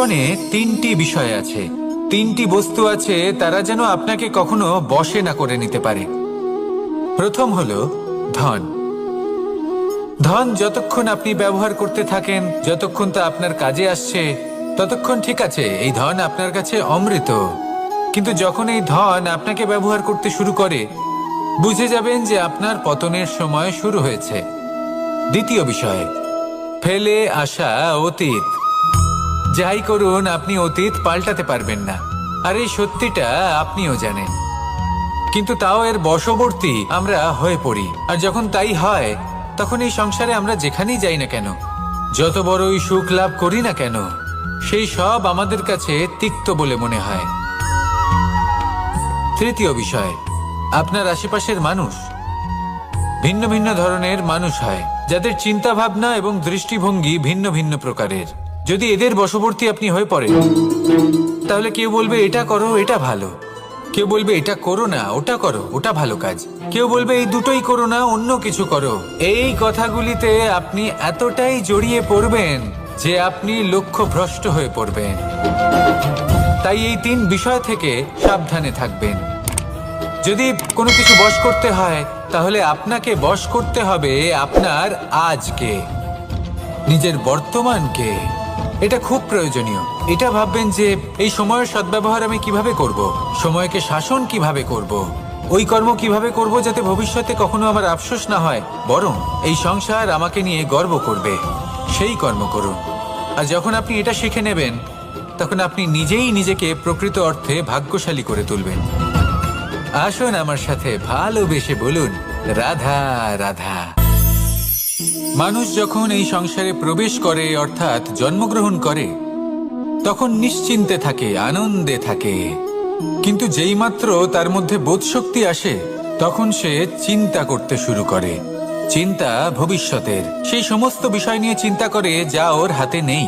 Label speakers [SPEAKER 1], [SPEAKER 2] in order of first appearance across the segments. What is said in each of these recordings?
[SPEAKER 1] জীবনে তিনটি বিষয় আছে, তিনটি বস্তু আছে, তারা যেন আপনাকে কখনো বশে না করে নিতে পারে। প্রথম হলো ধন। ধন যতক্ষণ আপনি ব্যবহার করতে থাকেন, যতক্ষণ তা আপনার কাজে আসছে, ততক্ষণ ঠিক আছে, এই ধন আপনার কাছে অমৃত। কিন্তু যখন এই ধন আপনাকে ব্যবহার করতে শুরু করে, বুঝে যাবেন যে আপনার পতনের সময় শুরু হয়েছে। দ্বিতীয় বিষয়, ফেলে আসা অতীত। যাই করুন, আপনি অতীত পাল্টাতে পারবেন না, আর এই সত্যিটা আপনিও জানেন। কিন্তু তাও এর বশবর্তী আমরা হয়ে পড়ি, আর যখন তাই হয়, তখন এই সংসারে আমরা যেখানেই যাই না কেন, যত বড়ই সুখ লাভ করি না কেন, সেই সব আমাদের কাছে তিক্ত বলে মনে হয়। তৃতীয় বিষয়, আপনার আশেপাশের মানুষ ভিন্ন ভিন্ন ধরনের মানুষ হয়, যাদের চিন্তা ভাবনা এবং দৃষ্টিভঙ্গি ভিন্ন ভিন্ন প্রকারের। যদি এদের বশবর্তী আপনি হয়ে পড়েন, তাহলে কেউ বলবে এটা করো, এটা ভালো। কেউ বলবে এটা করো না, ওটা করো, ওটা ভালো কাজ। কেউ বলবে এই দুটোই করো না, অন্য কিছু করো। এই কথাগুলিতে আপনি এতটাই জড়িয়ে পড়বেন যে আপনি লক্ষ্যভ্রষ্ট হয়ে পড়বেন। তাই এই তিন বিষয় থেকে সাবধানে থাকবেন। যদি কোনো কিছু বশ করতে হয়, তাহলে আপনাকে বশ করতে হবে আপনার আজকে, নিজের বর্তমানকে। এটা খুব প্রয়োজনীয়। এটা ভাববেন যে এই সময়ের সদ্ব্যবহার আমি কিভাবে করব, সময়কে শাসন কিভাবে করব, ওই কর্ম কিভাবে করব যাতে ভবিষ্যতে কখনো আমার আফসোস না হয়, বরং এই সংসার আমাকে নিয়ে গর্ব করবে, সেই কর্ম করুন। আর যখন আপনি এটা শিখে নেবেন, তখন আপনি নিজেই নিজেকে প্রকৃত অর্থে ভাগ্যশালী করে তুলবেন। আসুন আমার সাথে ভালোবেসে বলুন, রাধা রাধা। মানুষ যখন এই সংসারে প্রবেশ করে, অর্থাৎ জন্মগ্রহণ করে, তখন নিশ্চিন্তে থাকে, আনন্দে থাকে। কিন্তু যেই মাত্র তার মধ্যে বোধশক্তি আসে, তখন সে চিন্তা করতে শুরু করে। চিন্তা ভবিষ্যতের, সেই সমস্ত বিষয় নিয়ে চিন্তা করে যা ওর হাতে নেই।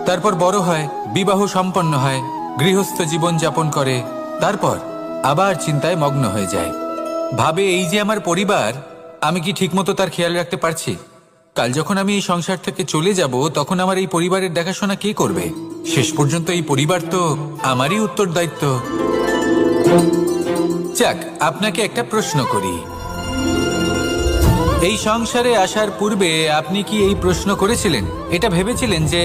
[SPEAKER 1] তারপর বড় হয়, বিবাহ সম্পন্ন হয়, গৃহস্থ জীবন যাপন করে, তারপর আবার চিন্তায় মগ্ন হয়ে যায়। ভাবে এই যে আমার পরিবার, আমি কি ঠিকমতো তার খেয়াল রাখতে পারছি? কাল যখন আমি এই সংসার থেকে চলে যাব, তখন আমার এই পরিবারের দেখাশোনা কে করবে? শেষ পর্যন্ত এই পরিবার তো আমারই উত্তরদায়িত্ব। যাক, আপনাকে একটা প্রশ্ন করি। এই সংসারে আসার পূর্বে আপনি কি এই প্রশ্ন করেছিলেন, এটা ভেবেছিলেন যে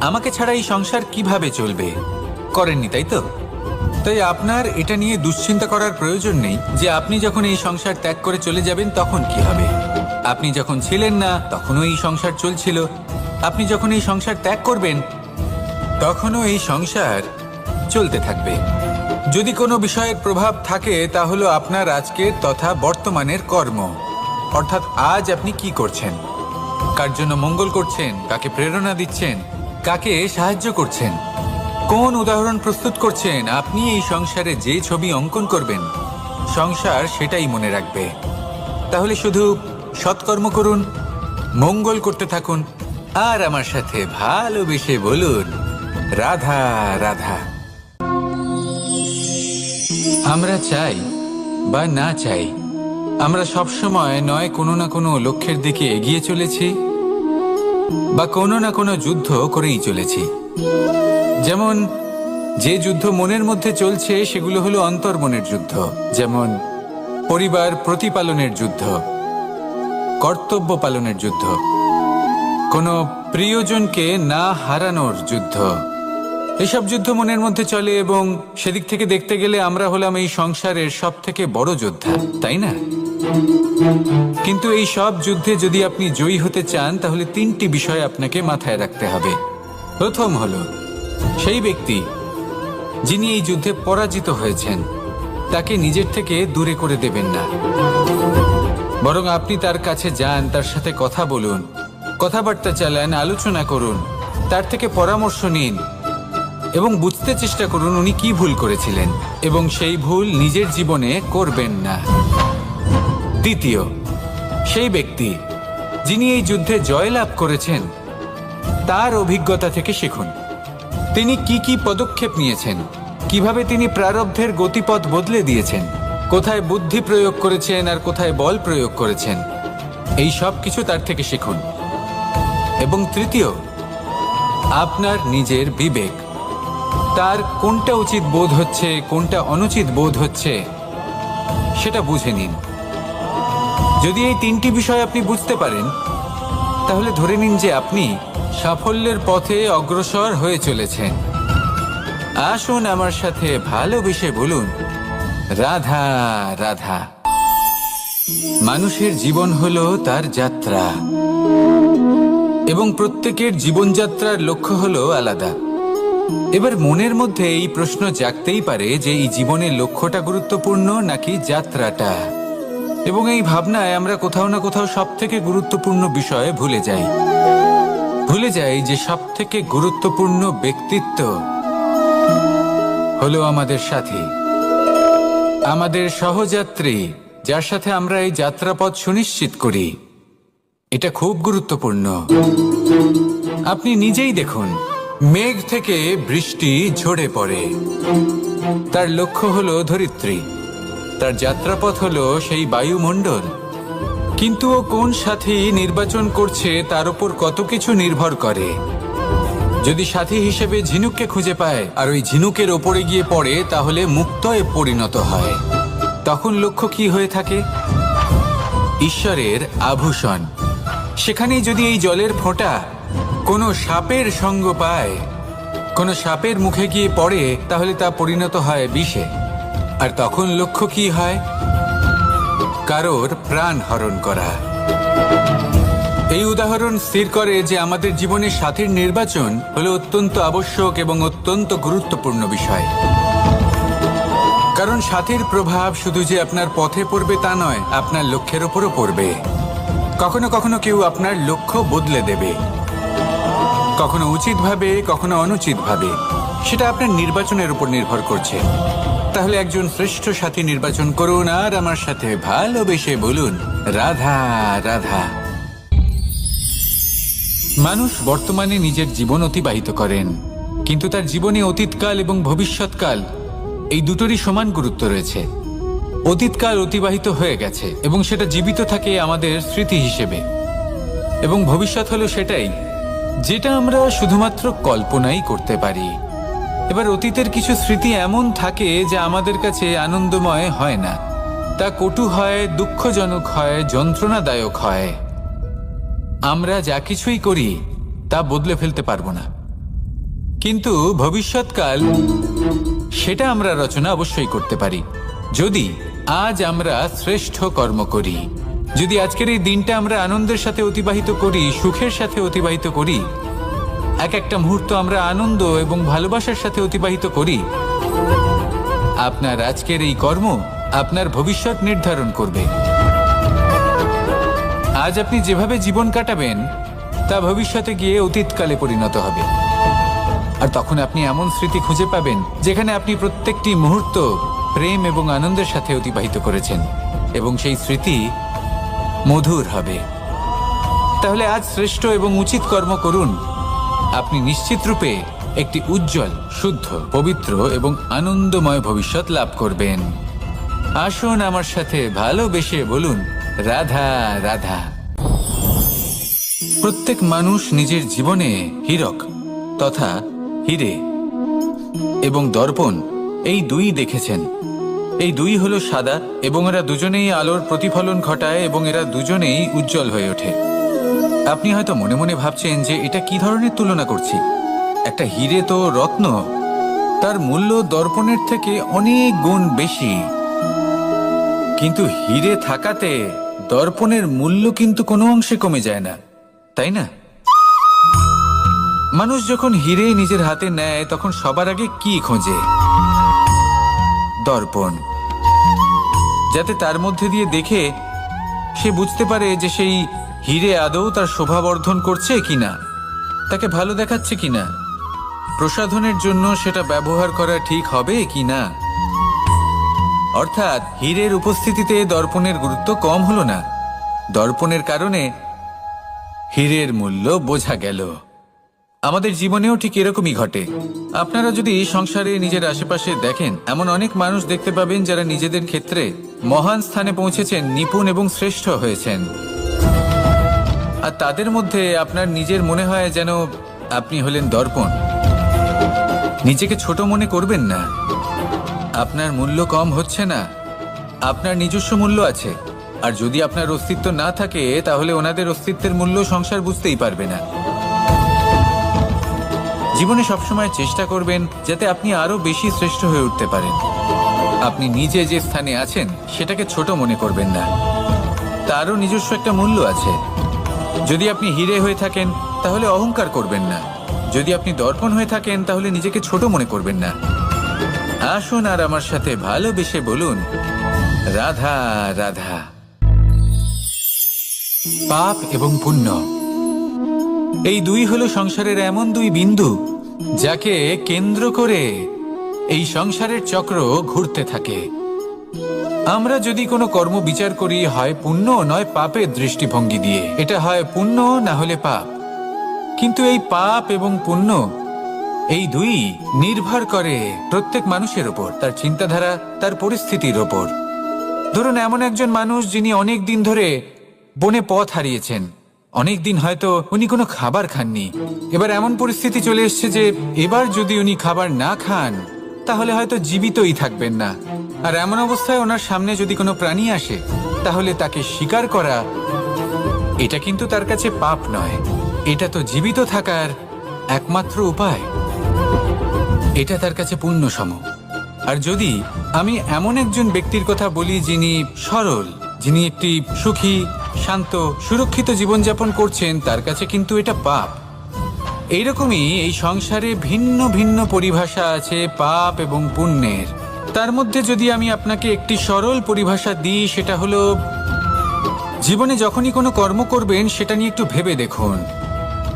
[SPEAKER 1] আমাকে ছাড়া এই সংসার কিভাবে চলবে? করেননি, তাই তো? তাই আপনার এটা নিয়ে দুশ্চিন্তা করার প্রয়োজন নেই যে আপনি যখন এই সংসার ত্যাগ করে চলে যাবেন তখন কি হবে। আপনি যখন ছিলেন না, তখনও এই সংসার চলছিল। আপনি যখন এই সংসার ত্যাগ করবেন, তখনও এই সংসার চলতে থাকবে। যদি কোনো বিষয়ের প্রভাব থাকে, তা হলো আপনার আজকের তথা বর্তমানের কর্ম। অর্থাৎ আজ আপনি কি করছেন, কার জন্য মঙ্গল করছেন, কাকে প্রেরণা দিচ্ছেন, কাকে সাহায্য করছেন, কোন উদাহরণ প্রস্তুত করছেন। আপনি এই সংসারে যে ছবি অঙ্কন করবেন, সংসার সেটাই মনে রাখবে। তাহলে শুধু সৎকর্ম করুন, মঙ্গল করতে থাকুন, আর আমার সাথে ভালোবেসে বলুন, রাধা রাধা। আমরা চাই বা না চাই, আমরা সবসময় নয় কোনো না কোনো লক্ষ্যের দিকে এগিয়ে চলেছি, বা কোনো না কোনো যুদ্ধ করেই চলেছি। যেমন যে যুদ্ধ মনের মধ্যে চলছে, সেগুলো হলো অন্তর্মনের যুদ্ধ। যেমন পরিবার প্রতিপালনের যুদ্ধ, কর্তব্য পালনের যুদ্ধ, কোনো প্রিয়জনকে না হারানোর যুদ্ধ। এসব যুদ্ধ মনের মধ্যে চলে, এবং সেদিক থেকে দেখতে গেলে আমরা হলাম এই সংসারের সব থেকে বড় যোদ্ধা, তাই না? কিন্তু এই সব যুদ্ধে যদি আপনি জয়ী হতে চান, তাহলে তিনটি বিষয় আপনাকে মাথায় রাখতে হবে। প্রথম হলো, সেই ব্যক্তি যিনি এই যুদ্ধে পরাজিত হয়েছেন, তাকে নিজের থেকে দূরে করে দেবেন না, বরং আপনি তার কাছে যান, তার সাথে কথা বলুন, কথাবার্তা চালান, আলোচনা করুন, তার থেকে পরামর্শ নিন এবং বুঝতে চেষ্টা করুন উনি কি ভুল করেছিলেন, এবং সেই ভুল নিজের জীবনে করবেন না। দ্বিতীয়, সেই ব্যক্তি যিনি এই যুদ্ধে জয়লাভ করেছেন, তার অভিজ্ঞতা থেকে শিখুন। তিনি কি কি পদক্ষেপ নিয়েছেন, কিভাবে তিনি প্রারব্ধের গতিপথ বদলে দিয়েছেন, কোথায় বুদ্ধি প্রয়োগ করেছেন আর কোথায় বল প্রয়োগ করেছেন, এই সব কিছু তার থেকে শিখুন। এবং তৃতীয়, আপনার নিজের বিবেক। তার কোনটা উচিত বোধ হচ্ছে, কোনটা অনুচিত বোধ হচ্ছে, সেটা বুঝে নিন। যদি এই তিনটি বিষয় আপনি বুঝতে পারেন, তাহলে ধরে নিন যে আপনি সাফল্যের পথে অগ্রসর হয়ে চলেছেন। আসুন আমার সাথে ভালোবেসে বলুন, রাধা রাধা। মানুষের জীবন হলো তার যাত্রা, এবং প্রত্যেকের জীবনযাত্রার লক্ষ্য হলো আলাদা। এবার মনের মধ্যে এই প্রশ্ন জাগতেই পারে যে এই জীবনের লক্ষ্যটা গুরুত্বপূর্ণ নাকি যাত্রাটা। এবং এই ভাবনায় আমরা কোথাও না কোথাও সব থেকে গুরুত্বপূর্ণ বিষয়ে ভুলে যাই যে সব থেকে গুরুত্বপূর্ণ ব্যক্তিত্ব হলো আমাদের সাথী, আমাদের সহযাত্রী, যার সাথে আমরা এই যাত্রাপথ সুনিশ্চিত করি। এটা খুব গুরুত্বপূর্ণ। আপনি নিজেই দেখুন, মেঘ থেকে বৃষ্টি ঝরে পড়ে। তার লক্ষ্য হলো ধরিত্রী, তার যাত্রাপথ হলো সেই বায়ুমণ্ডল। কিন্তু ও কোন সাথী নির্বাচন করছে তার উপর কত কিছু নির্ভর করে। যদি সাথী হিসেবে ঝিনুককে খুঁজে পায় আর ওই ঝিনুকের ওপরে গিয়ে পড়ে, তাহলে মুক্তয়ে পরিণত হয়। তখন লক্ষ্য কি হয়ে থাকে? ঈশ্বরের আভূষণ। সেখানেই যদি এই জলের ফোঁটা কোনো সাপের সঙ্গ পায়, কোনো সাপের মুখে গিয়ে পড়ে, তাহলে তা পরিণত হয় বিষে। আর তখন লক্ষ্য কি হয়? কারোর প্রাণ হরণ করা। এই উদাহরণ স্থির করে যে আমাদের জীবনে সাথীর নির্বাচন হলো অত্যন্ত আবশ্যক এবং অত্যন্ত গুরুত্বপূর্ণ বিষয়। কারণ সাথীর প্রভাব শুধু যে আপনার পথে পড়বে তা নয়, আপনার লক্ষ্যের উপরও পড়বে। কখনো কখনো কেউ আপনার লক্ষ্য বদলে দেবে, কখনো উচিতভাবে, কখনো অনুচিতভাবে। সেটা আপনার নির্বাচনের উপর নির্ভর করছে। তাহলে একজন শ্রেষ্ঠ সাথী নির্বাচন করুন আর আমার সাথে ভালোবেসে বলুন, রাধা রাধা। মানুষ বর্তমানে নিজের জীবন অতিবাহিত করেন, কিন্তু তার জীবনে অতীতকাল এবং ভবিষ্যৎকাল এই দুটোরই সমান গুরুত্ব রয়েছে। অতীতকাল অতিবাহিত হয়ে গেছে এবং সেটা জীবিত থাকে আমাদের স্মৃতি হিসেবে, এবং ভবিষ্যৎ হলো সেটাই যেটা আমরা শুধুমাত্র কল্পনাই করতে পারি। এবার অতীতের কিছু স্মৃতি এমন থাকে যা আমাদের কাছে আনন্দময় হয় না, তা কটু হয়, দুঃখজনক হয়, যন্ত্রণাদায়ক হয়। আমরা যা কিছুই করি তা বদলে ফেলতে পারবো না, কিন্তু ভবিষ্যৎকাল সেটা আমরা রচনা অবশ্যই করতে পারি, যদি আজ আমরা শ্রেষ্ঠ কর্ম করি। যদি আজকের এই দিনটা আমরা আনন্দের সাথে অতিবাহিত করি, সুখের সাথে অতিবাহিত করি, এক একটা মুহূর্ত আমরা আনন্দ এবং ভালোবাসার সাথে অতিবাহিত করি, আপনার আজকের এই কর্ম আপনার ভবিষ্যৎ নির্ধারণ করবে। আজ আপনি যেভাবে জীবন কাটাবেন তা ভবিষ্যতে গিয়ে অতীতকালে পরিণত হবে। আর তখন আপনি এমন স্মৃতি খুঁজে পাবেন যেখানে আপনি প্রত্যেকটি মুহূর্ত প্রেম এবং আনন্দের সাথে অতিবাহিত করেছেন, এবং সেই স্মৃতি মধুর হবে। তাহলে আজ শ্রেষ্ঠ এবং উচিত কর্ম করুন। আপনি নিশ্চিত রূপে একটি উজ্জ্বল, শুদ্ধ, পবিত্র এবং আনন্দময় ভবিষ্যৎ লাভ করবেন। আসুন আমার সাথে ভালোবেসে বলুন, রাধা রাধা। প্রত্যেক মানুষ নিজের জীবনে হীরক তথা হিরে এবং দর্পণ এই দুই দেখেছেন। এই দুই হলো সাদা, এবং এরা দুজনেই আলোর প্রতিফলন ঘটায় এবং এরা দুজনেই উজ্জ্বল হয়ে ওঠে। আপনি হয়তো মনে মনে ভাবছেন যে এটা কি ধরনের তুলনা করছি। একটা হিরে তো রত্ন, তার মূল্য দর্পণের থেকে অনেক গুণ বেশি। কিন্তু হিরে থাকাতে দর্পণের মূল্য কিন্তু কোনো অংশে কমে যায় না, তাই না? মানুষ যখন হিরে নিজের হাতে নেয় তখন সবার আগে কি খোঁজে? দর্পণ, যাতে তার মধ্যে দিয়ে দেখে সে বুঝতে পারে যে সেই হিরে আদৌ তার শোভাবর্ধন করছে কিনা, তাকে ভালো দেখাচ্ছে কিনা, প্রসাধনের জন্য সেটা ব্যবহার করা ঠিক হবে কিনা। অর্থাৎ হীরের উপস্থিতিতে দর্পণের গুরুত্ব কম হলো না, দর্পণের কারণে হীরের মূল্য বোঝা গেল। আমাদের জীবনেও ঠিক এরকমই ঘটে। আপনারা যদি সংসারে নিজের আশেপাশে দেখেন, এমন অনেক মানুষ দেখতে পাবেন যারা নিজেদের ক্ষেত্রে মহান স্থানে পৌঁছেছেন, নিপুণ এবং শ্রেষ্ঠ হয়েছেন। আর তাদের মধ্যে আপনার নিজের মনে হয় যেন আপনি হলেন দর্পণ। নিজেকে ছোট মনে করবেন না। আপনার মূল্য কম হচ্ছে না, আপনার নিজস্ব মূল্য আছে। আর যদি আপনার অস্তিত্ব না থাকে তাহলে ওনাদের অস্তিত্বের মূল্য সংসার বুঝতেই পারবে না। জীবনে সবসময় চেষ্টা করবেন যাতে আপনি আরো বেশি শ্রেষ্ঠ হয়ে উঠতে পারেন। আপনি নিজে যে স্থানে আছেন সেটাকে ছোট মনে করবেন না, তারও নিজস্ব একটা মূল্য আছে। যদি আপনি হিরে হয়ে থাকেন তাহলে অহংকার করবেন না, যদি আপনি দর্পণ হয়ে থাকেন তাহলে নিজেকে ছোট মনে করবেন না। আসুন আর আমার সাথে ভালোবেসে বলুন, রাধা রাধা। পাপ এবং পুণ্য, এই দুই হলো সংসারের এমন দুই বিন্দু যাকে কেন্দ্র করে এই সংসারের চক্র ঘুরতে থাকে। আমরা যদি কোনো কর্ম বিচার করি, হয় পুণ্য নয় পাপের দৃষ্টিভঙ্গি দিয়ে, এটা হয় পুণ্য না হলে পাপ। কিন্তু এই পাপ এবং পুণ্য এই দুই নির্ভর করে প্রত্যেক মানুষের ওপর, তার চিন্তাধারা, তার পরিস্থিতির ওপর। ধরুন এমন একজন মানুষ যিনি অনেক দিন ধরে বনে পথ হারিয়েছেন, অনেক দিন হয়তো উনি কোনো খাবার খাননি। এবার এমন পরিস্থিতি চলে এসছে যে এবার যদি উনি খাবার না খান তাহলে হয়তো জীবিতই থাকবেন না। আর এমন অবস্থায় ওনার সামনে যদি কোনো প্রাণী আসে তাহলে তাকে শিকার করা, এটা কিন্তু তার কাছে পাপ নয়, এটা তো জীবিত থাকার একমাত্র উপায়। এটা তার কাছে পুণ্য সম। আর যদি আমি এমন একজন ব্যক্তির কথা বলি যিনি সরল, যিনি একটি সুখী, শান্ত, সুরক্ষিত জীবনযাপন করছেন, তার কাছে কিন্তু এটা পাপ। এইরকমই এই সংসারে ভিন্ন ভিন্ন পরিভাষা আছে পাপ এবং পুণ্যের। তার মধ্যে যদি আমি আপনাকে একটি সরল পরিভাষা দিই, সেটা হলো, জীবনে যখনই কোনো কর্ম করবেন সেটা নিয়ে একটু ভেবে দেখুন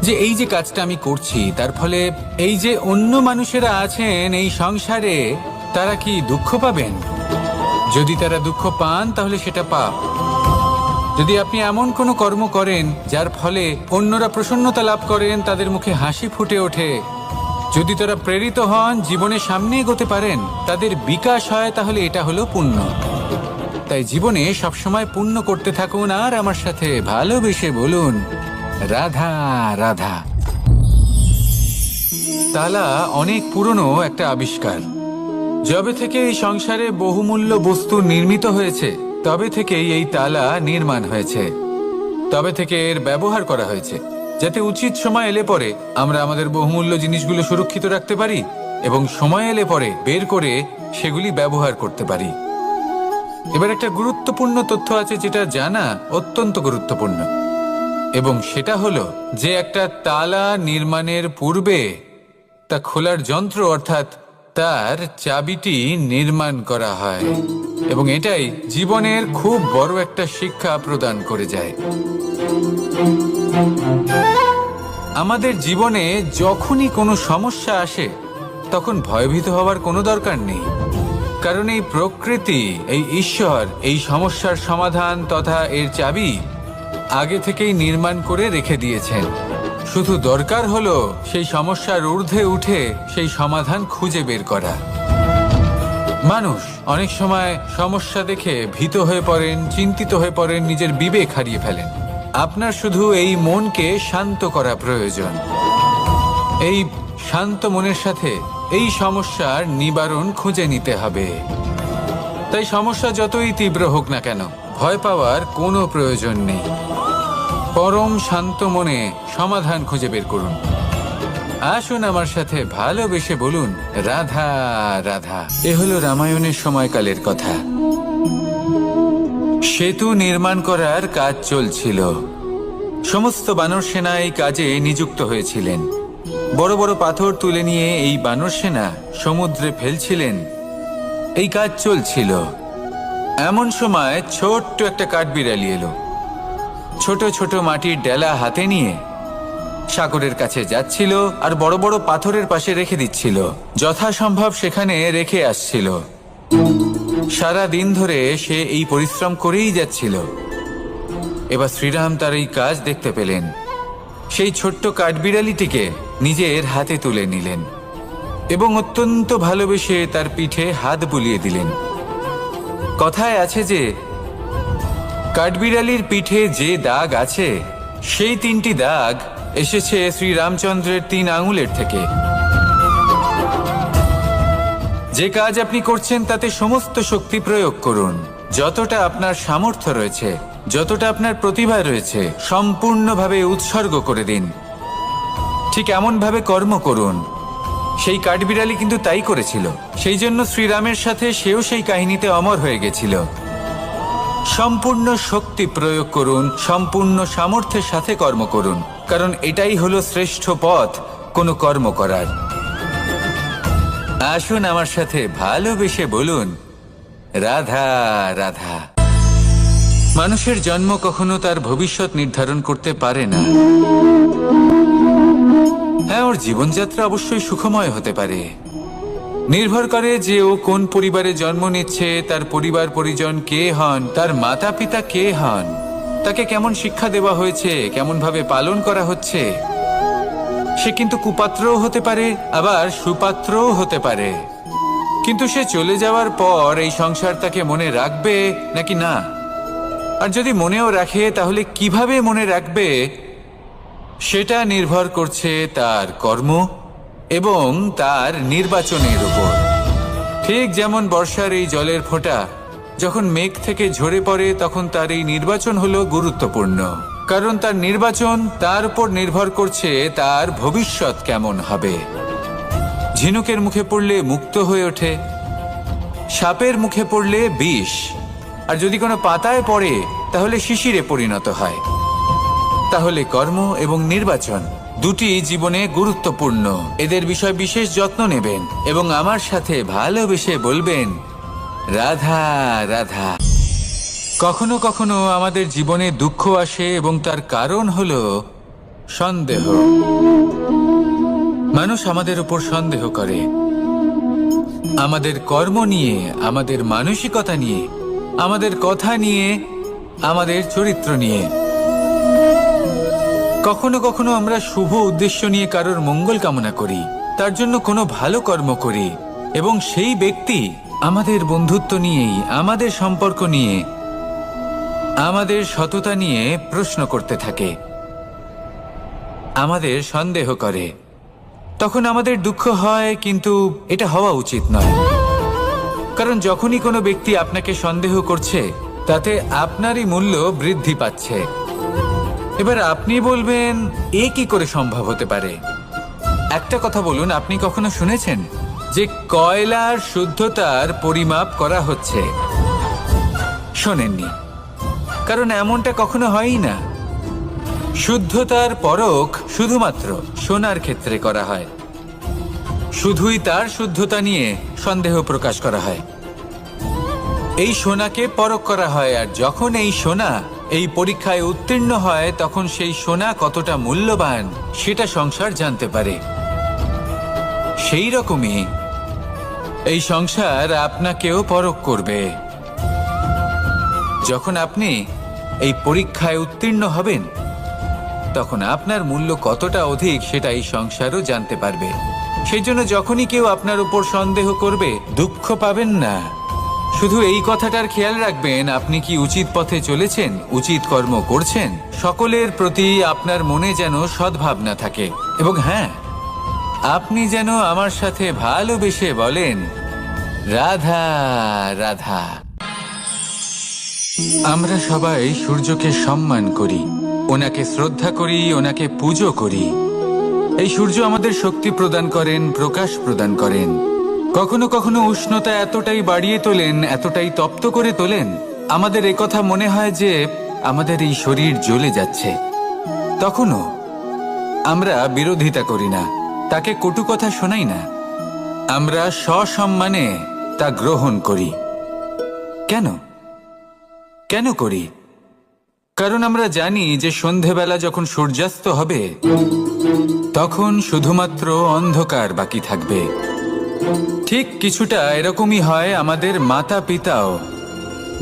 [SPEAKER 1] যে এই যে কাজটা আমি করছি তার ফলে এই যে অন্য মানুষেরা আছেন এই সংসারে, তারা কি দুঃখ পাবেন? যদি তারা দুঃখ পান তাহলে সেটা পাপ। যদি আপনি এমন কোনো কর্ম করেন যার ফলে অন্যরা প্রসন্নতা লাভ করেন, তাদের মুখে হাসি ফুটে ওঠে, যদি তারা প্রেরিত হন, জীবনে সামনে এগোতে পারেন, তাদের বিকাশ হয়, তাহলে এটা হলো পুণ্য। তাই জীবনে সবসময় পুণ্য করতে থাকুন আর আমার সাথে ভালোবেসে বলুন, রাধা রাধা। তালা অনেক পুরনো একটা আবিষ্কার। যবে থেকে এই সংসারে বহুমূল্য বস্তু নির্মিত হয়েছে তবে থেকেই এই তালা নির্মাণ হয়েছে, তবে থেকে এর ব্যবহার করা হয়েছে, যাতে উচিত সময় এলে পরে আমরা আমাদের বহুমূল্য জিনিসগুলো সুরক্ষিত রাখতে পারি এবং সময় এলে পরে বের করে সেগুলি ব্যবহার করতে পারি। এবার একটা গুরুত্বপূর্ণ তথ্য আছে যেটা জানা অত্যন্ত গুরুত্বপূর্ণ, এবং সেটা হলো যে একটা তালা নির্মাণের পূর্বে তা খোলার যন্ত্র অর্থাৎ তার চাবিটি নির্মাণ করা হয়, এবং এটাই জীবনের খুব বড় একটা শিক্ষা প্রদান করে যায়। আমাদের জীবনে যখনই কোনো সমস্যা আসে তখন ভয়ভীত হওয়ার কোনো দরকার নেই, কারণ এই প্রকৃতি, এই ঈশ্বর এই সমস্যার সমাধান তথা এর চাবি আগে থেকেই নির্মাণ করে রেখে দিয়েছেন। শুধু দরকার হলো সেই সমস্যার ঊর্ধ্বে উঠে সেই সমাধান খুঁজে বের করা। মানুষ অনেক সময় সমস্যা দেখে ভীত হয়ে পড়েন, চিন্তিত হয়ে পড়েন, নিজের বিবেক হারিয়ে ফেলেন। আপনার শুধু এই মনকে শান্ত করা প্রয়োজন। এই শান্ত মনের সাথে এই সমস্যার নিবারণ খুঁজে নিতে হবে। তাই সমস্যা যতই তীব্র হোক না কেন, ভয় পাওয়ার কোনো প্রয়োজন নেই। পরম শান্ত মনে সমাধান খুঁজে বের করুন। আসুন আমার সাথে ভালোবেসে বলুন, রাধা রাধা। এ হলো রামায়ণের সময়কালের কথা। সেতু নির্মাণ করার কাজ চলছিল। সমস্ত বানর সেনা এই কাজে নিযুক্ত হয়েছিলেন। বড় বড় পাথর তুলে নিয়ে এই বানর সেনা সমুদ্রে ফেলছিলেন। এই কাজ চলছিল। এমন সময় ছোট্ট একটা কাঠবিড়ালি এলো। ছোট ছোট মাটির ডেলা হাতে নিয়ে সাগরের কাছে যাচ্ছিল আর বড় বড় পাথরের পাশে রেখে দিচ্ছিল, যথাসম্ভব সেখানে রেখে আসছিল। সারা দিন ধরে সে এই পরিশ্রম করেই যাচ্ছিল। এবার শ্রীরাম তার এই কাজ দেখতে পেলেন। সেই ছোট্ট কাঠবিড়ালিটিকে নিজের হাতে তুলে নিলেন এবং অত্যন্ত ভালোবেসে তার পিঠে হাত বুলিয়ে দিলেন। কথায় আছে যে কাঠবিড়ালির পিঠে যে দাগ আছে সেই 3টি দাগ এসেছে শ্রী রামচন্দ্রের 3 আঙুলের থেকে। যে কাজ আপনি করছেন তাতে সমস্ত শক্তি প্রয়োগ করুন, যতটা আপনার সামর্থ্য রয়েছে, যতটা আপনার প্রতিভা রয়েছে, সম্পূর্ণভাবে উৎসর্গ করে দিন। ঠিক এমনভাবে কর্ম করুন। সেই কাঠবিড়ালি কিন্তু তাই করেছিল, সেই জন্য শ্রীরামের সাথে সেও সেই কাহিনীতে অমর হয়ে গেছিল। সম্পূর্ণ শক্তি প্রয়োগ করুন, সম্পূর্ণ সামর্থ্যের সাথে কর্ম করুন, কারণ এটাই হলো শ্রেষ্ঠ পথ কোনো কর্ম করার। আসুন আমার সাথে ভালোবেসে বলুন, রাধা রাধা। মানুষের জন্ম কখনো তার ভবিষ্যৎ নির্ধারণ করতে পারে না। হ্যাঁ, ওর জীবনযাত্রা অবশ্যই সুখময় হতে পারে, নির্ভর করে যে ও কোন পরিবারে জন্ম নিচ্ছে, তার পরিবার পরিজন কে হন, তার মাতা পিতা কে হন, তাকে কেমন শিক্ষা দেওয়া হয়েছে, কেমন ভাবে পালন করা হচ্ছে। সে কিন্তু কুপাত্রও হতে পারে, আবার সুপাত্রও হতে পারে। কিন্তু সে চলে যাওয়ার পর এই সংসার তাকে মনে রাখবে নাকি না, আর যদি মনেও রাখে তাহলে কিভাবে মনে রাখবে সেটা নির্ভর করছে তার কর্ম এবং তার নির্বাচনের উপর। ঠিক যেমন বর্ষার এই জলের ফোঁটা যখন মেঘ থেকে ঝরে পড়ে, তখন তার এই নির্বাচন হলো গুরুত্বপূর্ণ, কারণ তার নির্বাচন তার উপর নির্ভর করছে তার ভবিষ্যৎ কেমন হবে। ঝিনুকের মুখে পড়লে মুক্ত হয়ে ওঠে, সাপের মুখে পড়লে বিষ, আর যদি কোনো পাতায় পড়ে তাহলে শিশিরে পরিণত হয়। তাহলে কর্ম এবং নির্বাচন দুটি জীবনে গুরুত্বপূর্ণ। এদের বিষয় বিশেষ যত্ন নেবেন এবং আমার সাথে ভালোবেসে বলবেন, রাধা রাধা। কখনো কখনো আমাদের জীবনে দুঃখ আসে এবং তার কারণ হলো সন্দেহ। মানুষ আমাদের উপর সন্দেহ করে, আমাদের কর্ম নিয়ে, আমাদের মানসিকতা নিয়ে, আমাদের কথা নিয়ে, আমাদের চরিত্র নিয়ে। কখনো কখনো আমরা শুভ উদ্দেশ্য নিয়ে কারোর মঙ্গল কামনা করি, তার জন্য কোনো ভালো কর্ম করি, এবং সেই ব্যক্তি আমাদের বন্ধুত্ব নিয়েই, আমাদের সম্পর্ক নিয়ে, আমাদের সততা নিয়ে প্রশ্ন করতে থাকে, আমাদের সন্দেহ করে। তখন আমাদের দুঃখ হয়, কিন্তু এটা হওয়া উচিত নয়। কারণ যখনই কোনো ব্যক্তি আপনাকে সন্দেহ করছে, তাতে আপনারই মূল্য বৃদ্ধি পাচ্ছে। এবার আপনি বলবেন, এ কি করে সম্ভব হতে পারে? একটা কথা বলুন, আপনি কখনো শুনেছেন যে কয়লার শুদ্ধতার পরিমাপ করা হচ্ছে? শোনেননি, কারণ এমনটা কখনো হয়ই না। শুদ্ধতার পরখ শুধুমাত্র সোনার ক্ষেত্রে করা হয়, শুধুই তার শুদ্ধতা নিয়ে সন্দেহ প্রকাশ করা হয়। এই সোনাকে পরখ করা হয়, আর যখন এই সোনা এই পরীক্ষায় উত্তীর্ণ হয়, তখন সেই সোনা কতটা মূল্যবান সেটা সংসার জানতে পারে। সেই রকমই এই সংসার আপনাকেও পরখ করবে। যখন আপনি এই পরীক্ষায় উত্তীর্ণ হবেন, তখন আপনার মূল্য কতটা অধিক সেটা এই সংসারও জানতে পারবে। সেই জন্য যখনই কেউ আপনার উপর সন্দেহ করবে, দুঃখ পাবেন না। শুধু এই কথাটার খেয়াল রাখবেন, আপনি কি উচিত পথে চলেছেন, উচিত কর্ম করছেন। সকলের প্রতি আপনার মনে যেন সদ্ভাবনা থাকে, এবং হ্যাঁ, আপনি যেন আমার সাথে ভালোবেসে বলেন, রাধা রাধা। আমরা সবাই সূর্যকে সম্মান করি, ওনাকে শ্রদ্ধা করি, ওনাকে পুজো করি। এই সূর্য আমাদের শক্তি প্রদান করেন, প্রকাশ প্রদান করেন। কখনো কখনো উষ্ণতা এতটাই বাড়িয়ে তোলেন, এতটাই তপ্ত করে তোলেন, আমাদের একথা মনে হয় যে আমাদের এই শরীর জ্বলে যাচ্ছে। তখনও আমরা বিরোধিতা করি না, তাকে কটু কথা শোনাই না, আমরা সসম্মানে তা গ্রহণ করি। কেন কেন করি? কারণ আমরা জানি যে সন্ধেবেলা যখন সূর্যাস্ত হবে, তখন শুধুমাত্র অন্ধকার বাকি থাকবে। ঠিক কিছুটা এরকমই হয় আমাদের মাতা পিতাও,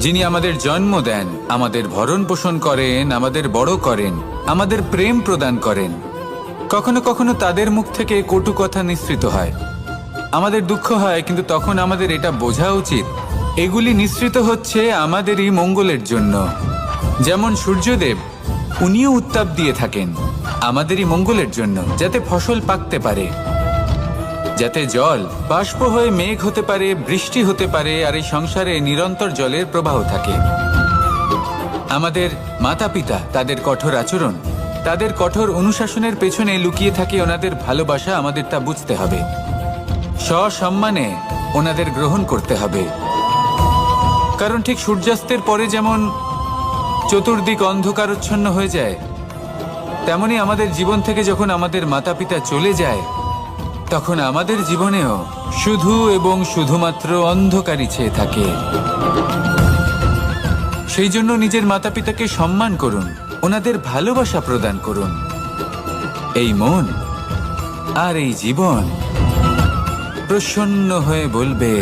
[SPEAKER 1] যিনি আমাদের জন্ম দেন, আমাদের ভরণ পোষণ করেন, আমাদের বড় করেন, আমাদের প্রেম প্রদান করেন। কখনো কখনো তাদের মুখ থেকে কটু কথা নিঃসৃত হয়, আমাদের দুঃখ হয়, কিন্তু তখন আমাদের এটা বোঝা উচিত এগুলি নিঃসৃত হচ্ছে আমাদেরই মঙ্গলের জন্য। যেমন সূর্যদেব, উনিও উত্তাপ দিয়ে থাকেন, আমাদেরই মঙ্গলের জন্য, যাতে ফসল পাকতে পারে, যাতে জল বাষ্প হয়ে মেঘ হতে পারে, বৃষ্টি হতে পারে, আর এই সংসারে নিরন্তর জলের প্রবাহ থাকে। আমাদের মাতা পিতা, তাদের কঠোর আচরণ, তাদের কঠোর অনুশাসনের পেছনে লুকিয়ে থাকে ওনাদের ভালোবাসা। আমাদের তা বুঝতে হবে, সসম্মানে ওনাদের গ্রহণ করতে হবে। কারণ ঠিক সূর্যাস্তের পরে যেমন চতুর্দিক অন্ধকারচ্ছন্ন হয়ে যায়, তেমনি আমাদের জীবন থেকে যখন আমাদের মাতা পিতা চলে যায়, তখন আমাদের জীবনেও শুধু এবং শুধুমাত্র অন্ধকারই ছেয়ে থাকে। সেই জন্য নিজের মাতা পিতাকে সম্মান করুন, ওনাদের ভালোবাসা প্রদান করুন। এই মন আর এই জীবন প্রসন্ন হয়ে বলবে,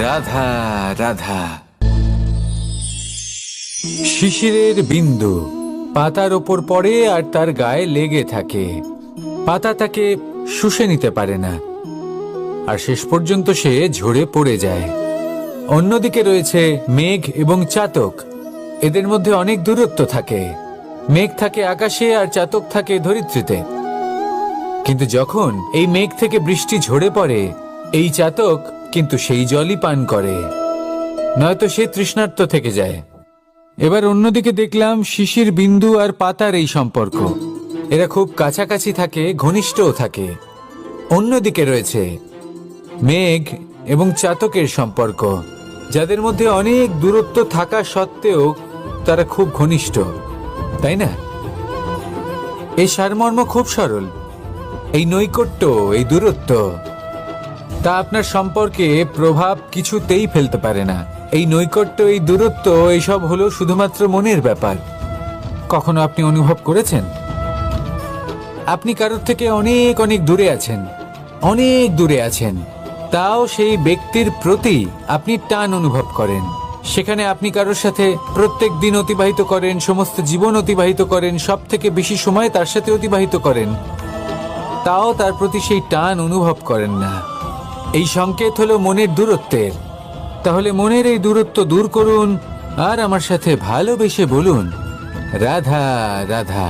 [SPEAKER 1] রাধা রাধা। শিশিরের বিন্দু পাতার ওপর পড়ে আর তার গায়ে লেগে থাকে। পাতা তাকে শুষে নিতে পারে না, আর শেষ পর্যন্ত সে ঝরে পড়ে যায়। অন্যদিকে রয়েছে মেঘ এবং চাতক। এদের মধ্যে অনেক দূরত্ব থাকে। মেঘ থাকে আকাশে আর চাতক থাকে ধরিত্রীতে। কিন্তু যখন এই মেঘ থেকে বৃষ্টি ঝরে পড়ে, এই চাতক কিন্তু সেই জলই পান করে, নয়তো সে তৃষ্ণার্ত থেকে যায়। এবার অন্যদিকে দেখলাম শিশির বিন্দু আর পাতার এই সম্পর্ক। এরা খুব কাছাকাছি থাকে, ঘনিষ্ঠও থাকে। অন্যদিকে রয়েছে মেঘ এবং চাতকের সম্পর্ক, যাদের মধ্যে অনেক দূরত্ব থাকা সত্ত্বেও তারা খুব ঘনিষ্ঠ, তাই না? এই সারমর্ম খুব সরল। এই নৈকট্য, এই দূরত্ব, তা আপনার সম্পর্কে প্রভাব কিছুতেই ফেলতে পারে না। এই নৈকট্য, এই দূরত্ব, এইসব হলো শুধুমাত্র মনের ব্যাপার। কখনো আপনি অনুভব করেছেন আপনি কারোর থেকে অনেক অনেক দূরে আছেন, অনেক দূরে আছেন, তাও সেই ব্যক্তির প্রতি আপনি টান অনুভব করেন। সেখানে আপনি কারোর সাথে প্রত্যেক দিন অতিবাহিত করেন, সমস্ত জীবন অতিবাহিত করেন, সব থেকে বেশি সময় তার সাথে অতিবাহিত করেন, তাও তার প্রতি সেই টান অনুভব করেন না। এই সংকেত হলো মনের দূরত্বের। তাহলে মনের এই দূরত্ব দূর করুন আর আমার সাথে ভালোবেসে বলুন, রাধা রাধা।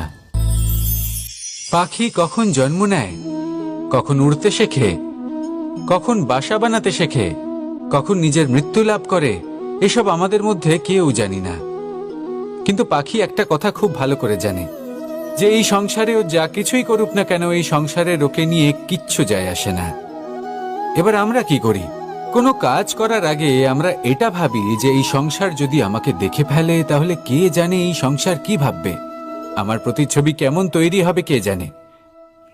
[SPEAKER 1] পাখি কখন জন্ম নেয়, কখন উড়তে শেখে, কখন বাসা বানাতে শেখে, কখন নিজের মৃত্যু লাভ করে, এসব আমাদের মধ্যে কেউ জানি না। কিন্তু পাখি একটা কথা খুব ভালো করে জানে, যে এই সংসারে ও যা কিছুই করুক না কেন, এই সংসারের ওকে নিয়ে কিচ্ছু যায় আসে না। এবার আমরা কি করি? কোনো কাজ করার আগে আমরা এটা ভাবি যে এই সংসার যদি আমাকে দেখে ফেলে, তাহলে কে জানে এই সংসার কি ভাববে, আমার প্রতিচ্ছবি কেমন তৈরি হবে কে জানে,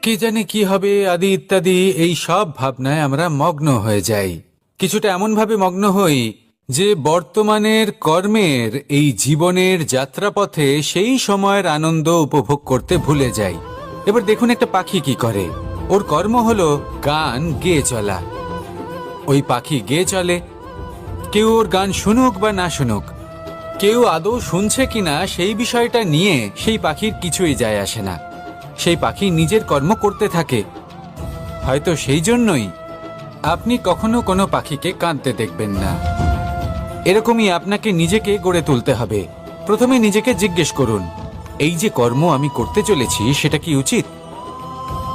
[SPEAKER 1] কে জানে কি হবে আদি ইত্যাদি। এই সব ভাবনায় আমরা মগ্ন হয়ে যাই। কিছুটা এমন ভাবে মগ্ন হই যে বর্তমানের কর্মের, এই জীবনের যাত্রাপথে সেই সময়ের আনন্দ উপভোগ করতে ভুলে যাই। এবার দেখুন একটা পাখি কি করে। ওর কর্ম হলো গান গেয়ে চলা। ওই পাখি গেয়ে চলে, কেউ ওর গান শুনুক বা না শুনুক, কেউ আদৌ শুনছে কিনা সেই বিষয়টা নিয়ে সেই পাখির কিছুই যায় আসে না। সেই পাখি নিজের কর্ম করতে থাকে। হয়তো সেই জন্যই আপনি কখনো কোনো পাখিকে কাঁদতে দেখবেন না। এরকমই আপনাকে নিজেকে গড়ে তুলতে হবে। প্রথমে নিজেকে জিজ্ঞেস করুন, এই যে কর্ম আমি করতে চলেছি সেটা কি উচিত?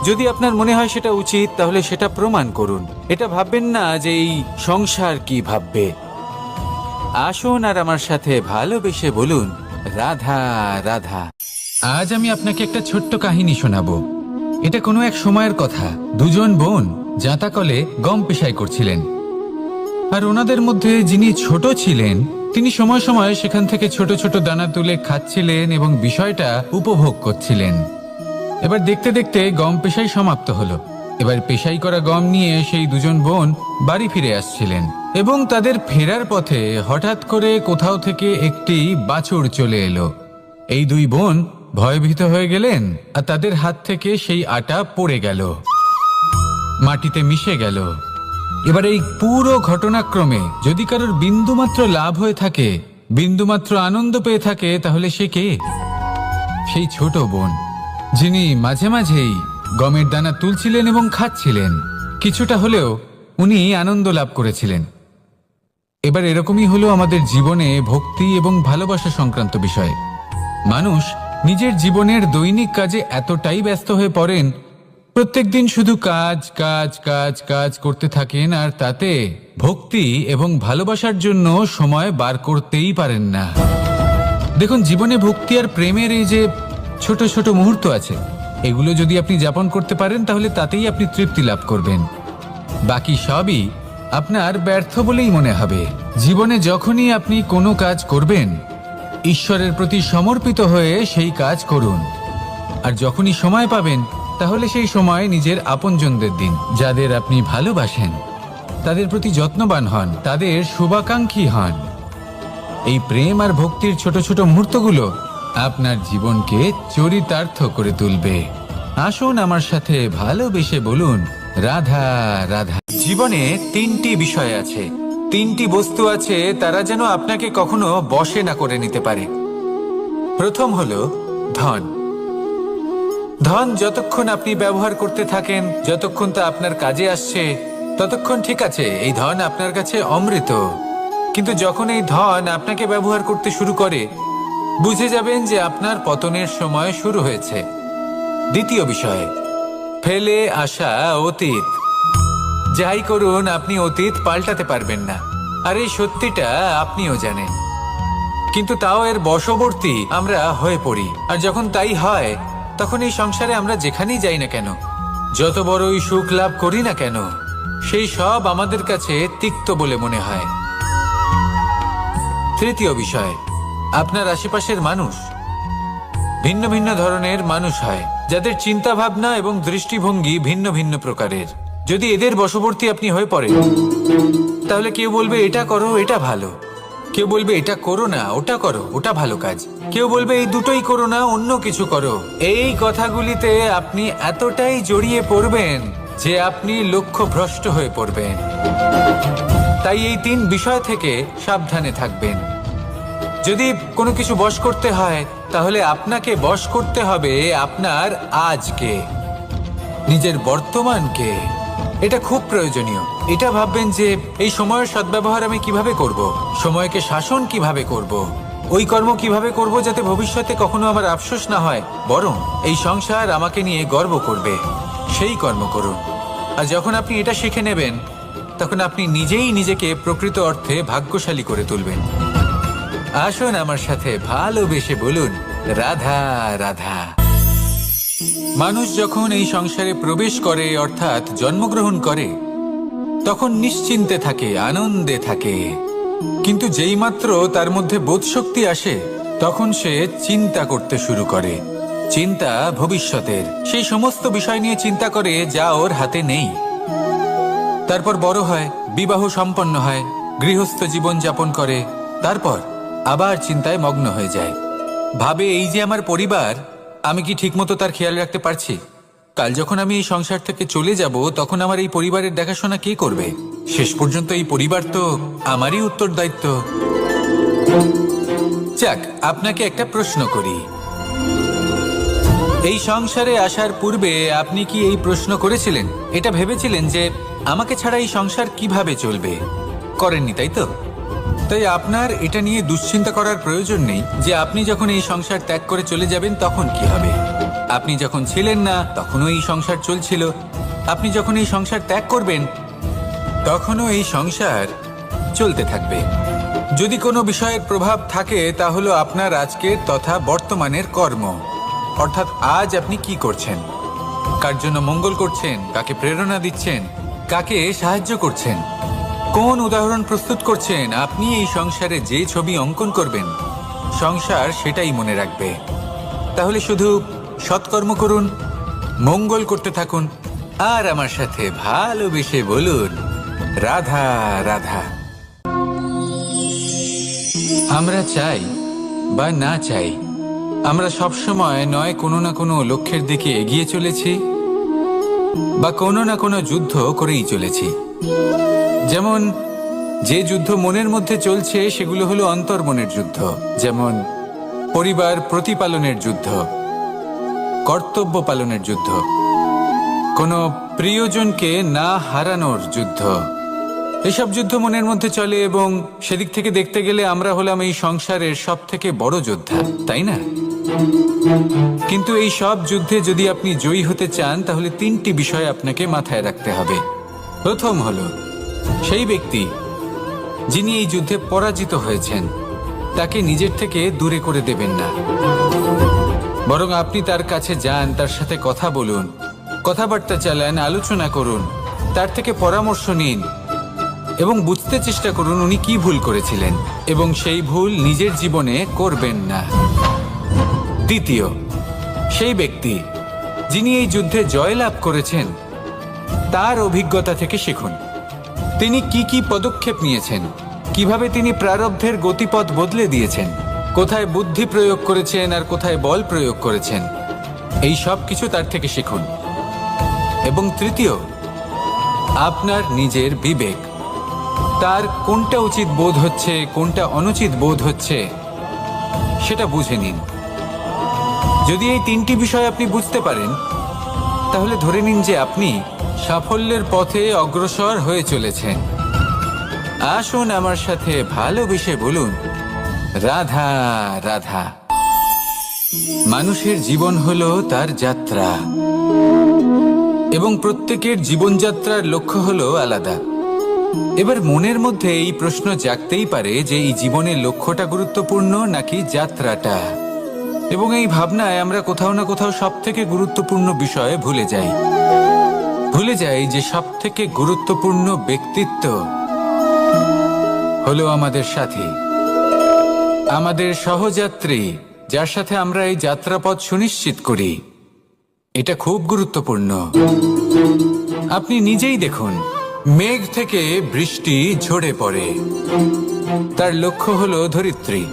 [SPEAKER 1] যদি আপনার মনে হয় সেটা উচিত, তাহলে সেটা প্রমাণ করুন। এটা ভাববেন না যে এই সংসার কি ভাববে। আসুন আর আমার সাথে ভালোবেসে বলুন, রাধা রাধা। আজ আমি আপনাকে একটা ছোট্ট কাহিনী শোনাবো। এটা কোনো এক সময়ের কথা। দুজন বোন জাঁতাকলে গম পেশাই করছিলেন, আর ওনাদের মধ্যে যিনি ছোট ছিলেন তিনি সময় সময় সেখান থেকে ছোট ছোট দানা তুলে খাচ্ছিলেন এবং বিষয়টা উপভোগ করছিলেন। এবার দেখতে দেখতে গম পেশাই সমাপ্ত হলো। এবার পেশাই করা গম নিয়ে সেই দুজন বোন বাড়ি ফিরে আসছিলেন, এবং তাদের ফেরার পথে হঠাৎ করে কোথাও থেকে একটি বাছুর চলে এলো। এই দুই বোন ভয়ভীত হয়ে গেলেন, আর তাদের হাত থেকে সেই আটা পড়ে গেল, মাটিতে মিশে গেল। এবার এই পুরো ঘটনাক্রমে যদি কারোর বিন্দুমাত্র লাভ হয়ে থাকে, বিন্দুমাত্র আনন্দ পেয়ে থাকে, তাহলে সে কে? সেই ছোট বোন, যিনি মাঝে মাঝেই গমের দানা তুলছিলেন এবং খাচ্ছিলেন। কিছুটা হলেও উনি আনন্দ লাভ করেছিলেন। এবার এরকমই হলো আমাদের জীবনে ভক্তি এবং ভালোবাসা সংক্রান্ত বিষয়ে। মানুষ নিজের জীবনের দৈনিক কাজে এতটাই ব্যস্ত হয়ে পড়েন, প্রত্যেকদিন শুধু কাজ কাজ কাজ কাজ করতে থাকেন, আর তাতে ভক্তি এবং ভালোবাসার জন্য সময় বার করতেই পারেন না। দেখুন, জীবনে ভক্তি আর প্রেমের এই যে ছোট ছোট মুহূর্ত আছে, এগুলো যদি আপনি যাপন করতে পারেন তাহলে তাতেই আপনি তৃপ্তি লাভ করবেন। বাকি সবই আপনার ব্যর্থ বলেই মনে হবে। জীবনে যখনই আপনি কোনো কাজ করবেন, ঈশ্বরের প্রতি সমর্পিত হয়ে সেই কাজ করুন। আর যখনই সময় পাবেন, তাহলে সেই সময় নিজের আপনজনদের দিন। যাদের আপনি ভালোবাসেন তাদের প্রতি যত্নবান হন, তাদের শুভাকাঙ্ক্ষী হন। এই প্রেম আর ভক্তির ছোট ছোট মুহূর্তগুলো আপনার জীবনকে চরিতার্থ করে তুলবে। আসুন আমার সাথে ভালোবেসে বলুন, রাধা রাধা। জীবনে তিনটি বিষয় আছে, তিনটি বস্তু আছে, তারা যেন আপনাকে কখনো বশে না করে নিতে পারে। প্রথম হলো ধন। ধন যতক্ষণ আপনি ব্যবহার করতে থাকেন, যতক্ষণ তা আপনার কাজে আসছে, ততক্ষণ ঠিক আছে, এই ধন আপনার কাছে অমৃত। কিন্তু যখন এই ধন আপনাকে ব্যবহার করতে শুরু করে, বুঝে যাবেন যে আপনার পতনের সময় শুরু হয়েছে। দ্বিতীয় বিষয়, ফেলে আসা অতীত। যাই করুন, আপনি অতীত পাল্টাতে পারবেন না, আর এই সত্যিটা আপনিও জানেন। কিন্তু তাও এর বশবর্তী আমরা হয়ে পড়ি, আর যখন তাই হয়, তখন এই সংসারে আমরা যেখানেই যাই না কেন, যত বড়ই সুখ লাভ করি না কেন, সেই সব আমাদের কাছে তিক্ত বলে মনে হয়। তৃতীয় বিষয়, আপনার আশেপাশের মানুষ ভিন্ন ভিন্ন ধরনের মানুষ হয়, যাদের চিন্তা ভাবনা এবং দৃষ্টিভঙ্গি ভিন্ন ভিন্ন প্রকারের। যদি এদের বশবর্তী আপনি হয়ে পড়েন, তাহলে কেউ বলবে এটা করো, এটা ভালো। কেউ বলবে এটা করো না, ওটা করো, ওটা ভালো কাজ। কেউ বলবে এই দুটোই করো না, অন্য কিছু করো। এই কথাগুলিতে আপনি এতটাই জড়িয়ে পড়বেন যে আপনি লক্ষ্যভ্রষ্ট হয়ে পড়বেন। তাই এই তিন বিষয় থেকে সাবধানে থাকবেন। যদি কোনো কিছু বশ করতে হয়, তাহলে আপনাকে বশ করতে হবে আপনার আজকে, নিজের বর্তমানকে। এটা খুব প্রয়োজনীয়। এটা ভাববেন যে এই সময়ের সদ্ব্যবহার আমি কিভাবে করব, সময়কে শাসন কিভাবে করব, ওই কর্ম কিভাবে করব যাতে ভবিষ্যতে কখনো আমার আফসোস না হয়, বরং এই সংসার আমাকে নিয়ে গর্ব করবে, সেই কর্ম করুন। আর যখন আপনি এটা শিখে নেবেন, তখন আপনি নিজেই নিজেকে প্রকৃত অর্থে ভাগ্যশালী করে তুলবেন। আসুন আমার সাথে ভালোবেসে বলুন, রাধা রাধা। মানুষ যখন এই সংসারে প্রবেশ করে, অর্থাৎ জন্মগ্রহণ করে, তখন নিশ্চিন্তে থাকে, আনন্দে থাকে। কিন্তু যেইমাত্র তার মধ্যে বোধশক্তি আসে, তখন সে চিন্তা করতে শুরু করে। চিন্তা ভবিষ্যতের, সেই সমস্ত বিষয় নিয়ে চিন্তা করে যা ওর হাতে নেই। তারপর বড় হয়, বিবাহ সম্পন্ন হয়, গৃহস্থ জীবন যাপন করে, তারপর আবার চিন্তায় মগ্ন হয়ে যায়। ভাবে এই যে আমার পরিবার, আমি কি ঠিকমতো তার খেয়াল রাখতে পারছি? কাল যখন আমি এই সংসার থেকে চলে যাব, তখন আমার এই পরিবারের দেখাশোনা কে করবে? শেষ পর্যন্ত এই পরিবার তো আমারই উত্তরদায়িত্ব। যাক, আপনাকে একটা প্রশ্ন করি। এই সংসারে আসার পূর্বে আপনি কি এই প্রশ্ন করেছিলেন, এটা ভেবেছিলেন যে আমাকে ছাড়া এই সংসার কিভাবে চলবে? করেননি, তাই তো? তাই আপনার এটা নিয়ে দুশ্চিন্তা করার প্রয়োজন নেই যে আপনি যখন এই সংসার ত্যাগ করে চলে যাবেন তখন কি হবে। আপনি যখন ছিলেন না তখনও এই সংসার চলছিল, আপনি যখন এই সংসার ত্যাগ করবেন তখনও এই সংসার চলতে থাকবে। যদি কোনো বিষয়ের প্রভাব থাকে, তা হলো আপনার আজকের তথা বর্তমানের কর্ম। অর্থাৎ আজ আপনি কি করছেন, কার জন্য মঙ্গল করছেন, কাকে প্রেরণা দিচ্ছেন, কাকে সাহায্য করছেন, কোন উদাহরণ প্রস্তুত করছেন। আপনি এই সংসারে যে ছবি অঙ্কন করবেন, সংসার সেটাই মনে রাখবে। তাহলে শুধু সৎকর্ম করুন, মঙ্গল করতে থাকুন, আর আমার সাথে ভালোবেসে বলুন, রাধা রাধা। আমরা চাই বা না চাই, আমরা সবসময় নয় কোনো না কোনো লক্ষ্যের দিকে এগিয়ে চলেছি, বা কোনো না কোনো যুদ্ধ করেই চলেছি। যেমন যে যুদ্ধ মনের মধ্যে চলছে, সেগুলো হলো অন্তর্মনের যুদ্ধ। যেমন পরিবার প্রতিপালনের যুদ্ধ, কর্তব্য পালনের যুদ্ধ, কোনো প্রিয়জনকে না হারানোর যুদ্ধ, এসব যুদ্ধ মনের মধ্যে চলে এবং সেদিক থেকে দেখতে গেলে আমরা হলাম এই সংসারের সব থেকে বড় যোদ্ধা, তাই না? কিন্তু এই সব যুদ্ধে যদি আপনি জয়ী হতে চান তাহলে তিনটি বিষয় আপনাকে মাথায় রাখতে হবে। প্রথম হলো সেই ব্যক্তি যিনি এই যুদ্ধে পরাজিত হয়েছেন তাকে নিজের থেকে দূরে করে দেবেন না, বরং আপনি তার কাছে যান, তার সাথে কথা বলুন, কথাবার্তা চালান, আলোচনা করুন, তার থেকে পরামর্শ নিন এবং বুঝতে চেষ্টা করুন উনি কি ভুল করেছিলেন এবং সেই ভুল নিজের জীবনে করবেন না। দ্বিতীয়, সেই ব্যক্তি যিনি এই যুদ্ধে জয়লাভ করেছেন তার অভিজ্ঞতা থেকে শিখুন। তিনি কি কি পদক্ষেপ নিয়েছেন, কিভাবে তিনি প্রারব্ধের গতিপথ বদলে দিয়েছেন, কোথায় বুদ্ধি প্রয়োগ করেছেন আর কোথায় বল প্রয়োগ করেছেন, এই সব কিছু তার থেকে শিখুন। এবং তৃতীয়, আপনার নিজের বিবেক, তার কোনটা উচিত বোধ হচ্ছে কোনটা অনুচিত বোধ হচ্ছে সেটা বুঝে নিন। যদি এই তিনটি বিষয় আপনি বুঝতে পারেন তাহলে ধরে নিন যে আপনি সাফল্যের পথে অগ্রসর হয়ে চলেছেন। আসুন আমার সাথে ভালোবেসে বলুন, রাধা রাধা। মানুষের জীবন হলো তার যাত্রা এবং প্রত্যেকের জীবনযাত্রার লক্ষ্য হলো আলাদা। এবার মনের মধ্যে এই প্রশ্ন জাগতেই পারে যে এই জীবনের লক্ষ্যটা গুরুত্বপূর্ণ নাকি যাত্রাটা, এবং এই ভাবনায় আমরা কোথাও না কোথাও সব থেকে গুরুত্বপূর্ণ বিষয়ে ভুলে যাই যে সব থেকে গুরুত্বপূর্ণ ব্যক্তিত্ব হলো আমাদের সাথী, আমাদের সহযাত্রী, যার সাথে আমরা এই যাত্রাপথ সুনিশ্চিত করি। এটা খুব গুরুত্বপূর্ণ। আপনি নিজেই দেখুন, মেঘ থেকে বৃষ্টি ঝরে পড়ে, তার লক্ষ্য হলো ধরিত্রী,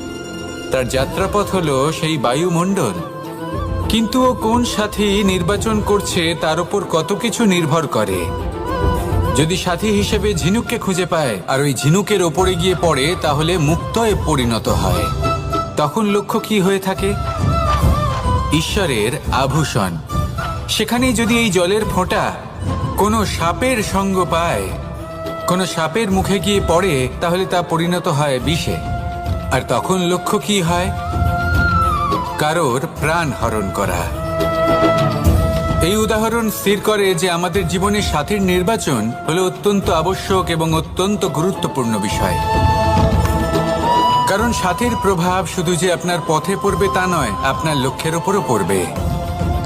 [SPEAKER 1] তার যাত্রাপথ হলো সেই বায়ুমণ্ডল। কিন্তু ও কোন সাথী নির্বাচন করছে তার উপর কত কিছু নির্ভর করে। যদি সাথী হিসেবে ঝিনুককে খুঁজে পায় আর ওই ঝিনুকের ওপরে গিয়ে পড়ে তাহলে মুক্তয়ে পরিণত হয়। তখন লক্ষ্য কি হয়ে থাকে? ঈশ্বরের আভূষণ। সেখানেই যদি এই জলের ফোঁটা কোনো সাপের সঙ্গ পায়, কোনো সাপের মুখে গিয়ে পড়ে, তাহলে তা পরিণত হয় বিষে। আর তখন লক্ষ্য কি হয়? কারোর প্রাণ হরণ করা। এই উদাহরণ স্থির করে যে আমাদের জীবনে সাথীর নির্বাচন হলো অত্যন্ত আবশ্যক এবং অত্যন্ত গুরুত্বপূর্ণ বিষয়। কারণ সাথীর প্রভাব শুধু যে আপনার পথে পড়বে তা নয়, আপনার লক্ষ্যের ওপরও পড়বে।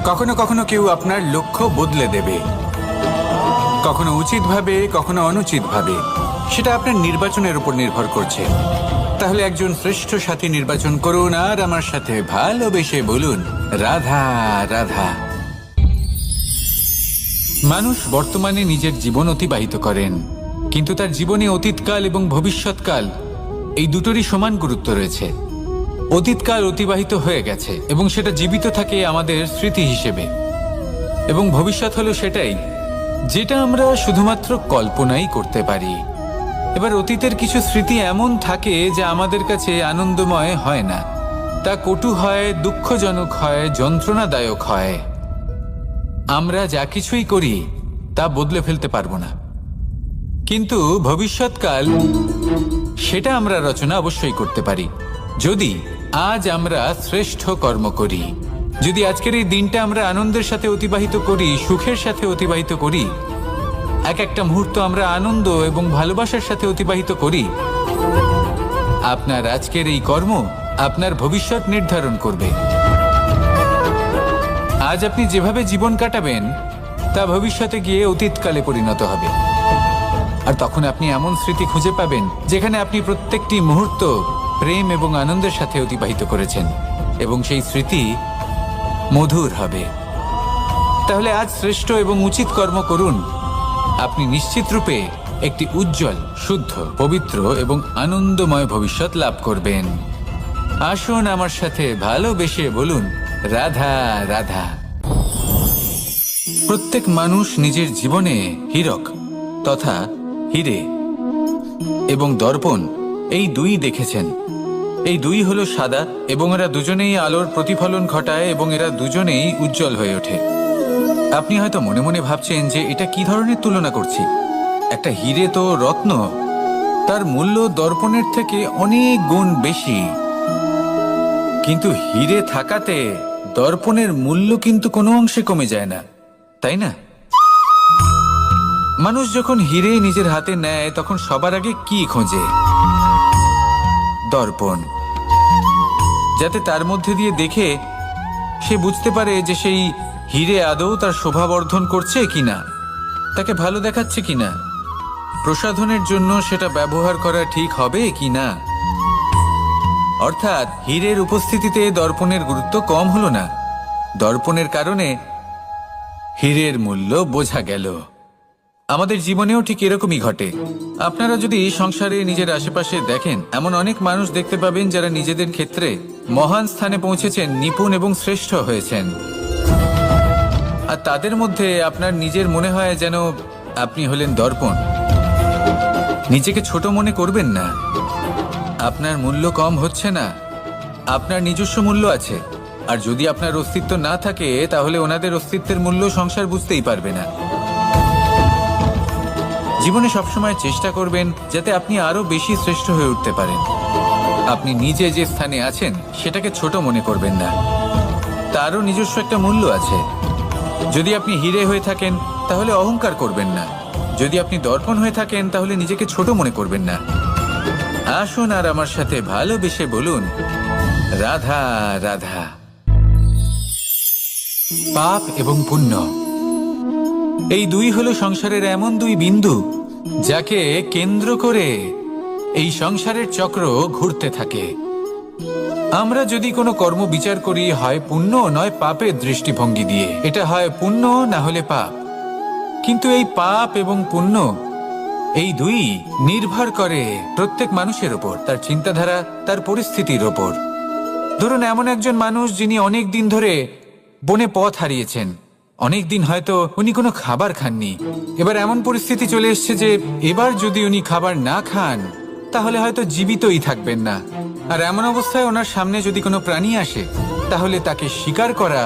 [SPEAKER 1] কখনো কখনো কেউ আপনার লক্ষ্য বদলে দেবে, কখনো উচিতভাবে, কখনো অনুচিতভাবে। সেটা আপনার নির্বাচনের উপর নির্ভর করছে। তাহলে একজন শ্রেষ্ঠ সাথী নির্বাচন করুন আর আমার সাথে ভালোবেসে বলুন, রাধা রাধা। মানুষ বর্তমানে নিজের জীবন অতিবাহিত করেন, কিন্তু তার জীবনে অতীতকাল এবং ভবিষ্যৎকাল এই দুটোরই সমান গুরুত্ব রয়েছে। অতীতকাল অতিবাহিত হয়ে গেছে এবং সেটা জীবিত থাকে আমাদের স্মৃতি হিসেবে, এবং ভবিষ্যৎ হলো সেটাই যেটা আমরা শুধুমাত্র কল্পনাই করতে পারি। এবার অতীতের কিছু স্মৃতি এমন থাকে যা আমাদের কাছে আনন্দময় হয় না, তা কটু হয়, দুঃখজনক হয়, যন্ত্রণাদায়ক হয়। আমরা যা কিছুই করি তা বদলে ফেলতে পারবো না, কিন্তু ভবিষ্যৎকাল সেটা আমরা রচনা অবশ্যই করতে পারি যদি আজ আমরা শ্রেষ্ঠ কর্ম করি। যদি আজকের এই দিনটা আমরা আনন্দের সাথে অতিবাহিত করি, সুখের সাথে অতিবাহিত করি, এক একটা মুহূর্ত আমরা আনন্দ এবং ভালোবাসার সাথে অতিবাহিত করি, আপনার আজকের এই কর্ম আপনার ভবিষ্যৎ নির্ধারণ করবে। আজ আপনি যেভাবে জীবন কাটাবেন তা ভবিষ্যতে গিয়ে অতীতকালে পরিণত হবে। আর তখন আপনি এমন স্মৃতি খুঁজে পাবেন যেখানে আপনি প্রত্যেকটি মুহূর্ত প্রেম এবং আনন্দের সাথে অতিবাহিত করেছেন, এবং সেই স্মৃতি মধুর হবে। তাহলে আজ শ্রেষ্ঠ এবং উচিত কর্ম করুন। আপনি নিশ্চিত রূপে একটি উজ্জ্বল, শুদ্ধ, পবিত্র এবং আনন্দময় ভবিষ্যৎ লাভ করবেন। আসুন আমার সাথে ভালোবেসে বলুন, রাধা রাধা। প্রত্যেক মানুষ নিজের জীবনে হীরক তথা হিরে এবং দর্পণ এই দুই দেখেছেন। এই দুই হলো সাদা এবং এরা দুজনেই আলোর প্রতিফলন ঘটায় এবং এরা দুজনেই উজ্জ্বল হয়ে ওঠে। আপনি হয়তো মনে মনে ভাবছেন যে এটা কি ধরনের তুলনা করছি, একটা হিরে তো রত্ন, তার মূল্য দর্পণের থেকে অনেক গুণ বেশি। কিন্তু হিরে থাকাতে দর্পণের মূল্য কিন্তু কোনো অংশে কমে যায় না, তাই না? মানুষ যখন হিরে নিজের হাতে নেয় তখন সবার আগে কি খোঁজে? দর্পণ, যাতে তার মধ্যে দিয়ে দেখে সে বুঝতে পারে যে সেই হিরে আদৌ তার শোভাবর্ধন করছে কিনা, তাকে ভালো দেখাচ্ছে কিনা, প্রসাধনের জন্য সেটা ব্যবহার করা ঠিক হবে কিনা। অর্থাৎ হীরের উপস্থিতিতে দর্পণের গুরুত্ব কম হলো না, দর্পণের কারণে হীরের মূল্য বোঝা গেল। আমাদের জীবনেও ঠিক এরকমই ঘটে। আপনারা যদি সংসারে নিজের আশেপাশে দেখেন, এমন অনেক মানুষ দেখতে পাবেন যারা নিজেদের ক্ষেত্রে মহান স্থানে পৌঁছেছেন, নিপুণ এবং শ্রেষ্ঠ হয়েছেন। আর তাদের মধ্যে আপনার নিজের মনে হয় যেন আপনি হলেন দর্পণ। নিজেকে ছোট মনে করবেন না। আপনার মূল্য কম হচ্ছে না, আপনার নিজস্ব মূল্য আছে। আর যদি আপনার অস্তিত্ব না থাকে তাহলে ওনাদের অস্তিত্বের মূল্য সংসার বুঝতেই পারবে না। জীবনে সবসময় চেষ্টা করবেন যাতে আপনি আরো বেশি শ্রেষ্ঠ হয়ে উঠতে পারেন। আপনি নিজে যে স্থানে আছেন সেটাকে ছোট মনে করবেন না, তারও নিজস্ব একটা মূল্য আছে। যদি আপনি হিরে হয়ে থাকেন তাহলে অহংকার করবেন না, যদি আপনি দর্পণ হয়ে থাকেন তাহলে নিজেকে ছোট মনে করবেন না। আসুন আর আমার সাথে ভালোবেসে বলুন, রাধা রাধা। পাপ এবং পুণ্য, এই দুই হলো সংসারের এমন দুই বিন্দু যাকে কেন্দ্র করে এই সংসারের চক্র ঘুরতে থাকে। আমরা যদি কোনো কর্ম বিচার করি, হয় পুণ্য নয় পাপের দৃষ্টিভঙ্গি দিয়ে, এটা হয় পুণ্য না হলে পাপ। কিন্তু এই পাপ এবং পুণ্য এই দুই নির্ভর করে প্রত্যেক মানুষের ওপর, তার চিন্তাধারা, তার পরিস্থিতির ওপর। ধরুন এমন একজন মানুষ যিনি অনেক দিন ধরে বনে পথ হারিয়েছেন, অনেক দিন হয়তো উনি কোনো খাবার খাননি। এবার এমন পরিস্থিতি চলে এসছে যে এবার যদি উনি খাবার না খান তাহলে হয়তো জীবিতই থাকবেন না। আর এমন অবস্থায় ওনার সামনে যদি কোনো প্রাণী আসে তাহলে তাকে শিকার করা,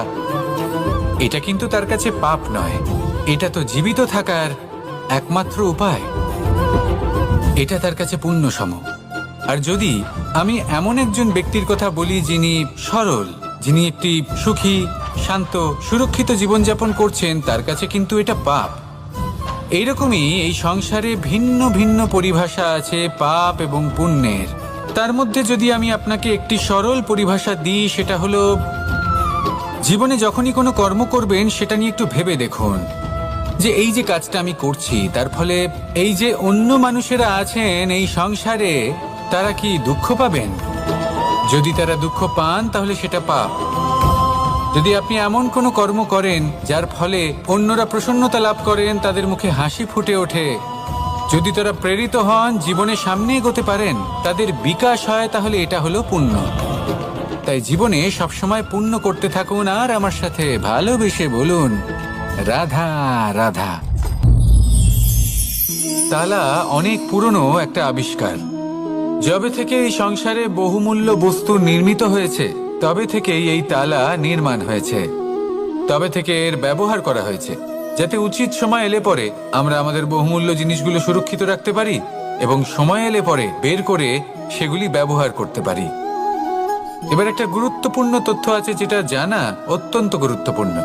[SPEAKER 1] এটা কিন্তু তার কাছে পাপ নয়, এটা তো জীবিত থাকার একমাত্র উপায়। এটা তার কাছে পুণ্য সম। আর যদি আমি এমন একজন ব্যক্তির কথা বলি যিনি সরল, যিনি একটি সুখী, শান্ত, সুরক্ষিত জীবনযাপন করছেন, তার কাছে কিন্তু এটা পাপ। এইরকমই এই সংসারে ভিন্ন ভিন্ন পরিভাষা আছে পাপ এবং পুণ্যের। তার মধ্যে যদি আমি আপনাকে একটি সরল পরিভাষা দিই, সেটা হলো, জীবনে যখনই কোনো কর্ম করবেন সেটা নিয়ে একটু ভেবে দেখুন যে এই যে কাজটা আমি করছি তার ফলে এই যে অন্য মানুষেরা আছেন এই সংসারে, তারা কি দুঃখ পাবেন? যদি তারা দুঃখ পান তাহলে সেটা পাপ। যদি আপনি এমন কোনো কর্ম করেন যার ফলে অন্যরা প্রসন্নতা লাভ করেন, তাদের মুখে হাসি ফুটে ওঠে, যদি তারা প্রেরিত হন, জীবনে সামনে এগোতে পারেন, তাদের বিকাশ হয়, তাহলে এটা হলো পুণ্য। তাই জীবনে সবসময় পুণ্য করতে থাকুন আর আমার সাথে ভালোবেসে বলুন, রাধা রাধা। তালা অনেক পুরনো একটা আবিষ্কার। যবে থেকে এই সংসারে বহুমূল্য বস্তু নির্মিত হয়েছে তবে থেকেই এই তালা নির্মাণ হয়েছে, তবে থেকে এর ব্যবহার করা হয়েছে, যাতে উচিত সময় এলে পরে আমরা আমাদের বহুমূল্য জিনিসগুলো সুরক্ষিত রাখতে পারি এবং সময় এলে পরে বের করে সেগুলি ব্যবহার করতে পারি। এবার একটা গুরুত্বপূর্ণ তথ্য আছে যেটা জানা অত্যন্ত গুরুত্বপূর্ণ,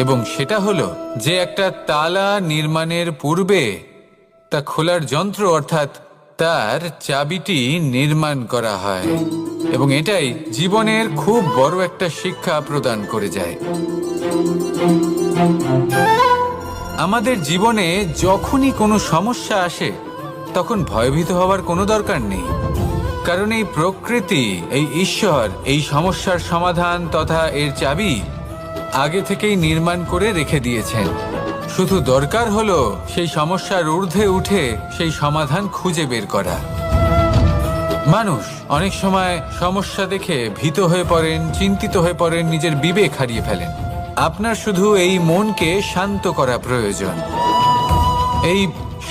[SPEAKER 1] এবং সেটা হলো যে একটা তালা নির্মাণের পূর্বে তা খোলার যন্ত্র অর্থাৎ তার চাবিটি নির্মাণ করা হয়, এবং এটাই জীবনের খুব বড় একটা শিক্ষা প্রদান করে যায়। আমাদের জীবনে যখনই কোনো সমস্যা আসে তখন ভয়ভীত হওয়ার কোনো দরকার নেই, কারণ এই প্রকৃতি, এই ঈশ্বর এই সমস্যার সমাধান তথা এর চাবি আগে থেকেই নির্মাণ করে রেখে দিয়েছেন। শুধু দরকার হলো সেই সমস্যার ঊর্ধ্বে উঠে সেই সমাধান খুঁজে বের করা। মানুষ অনেক সময় সমস্যা দেখে ভীত হয়ে পড়েন, চিন্তিত হয়ে পড়েন, নিজের বিবেক হারিয়ে ফেলেন। আপনার শুধু এই মনকে শান্ত করা প্রয়োজন। এই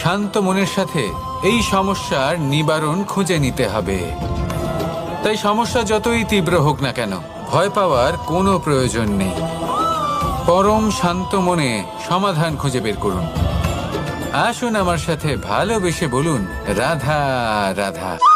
[SPEAKER 1] শান্ত মনের সাথে এই সমস্যার নিবারণ খুঁজে নিতে হবে। তাই সমস্যা যতই তীব্র হোক না কেন, ভয় পাওয়ার কোনো প্রয়োজন নেই। পরম শান্ত মনে সমাধান খুঁজে বের করুন। আসুন আমার সাথে ভালোবেসে বলুন রাধা রাধা।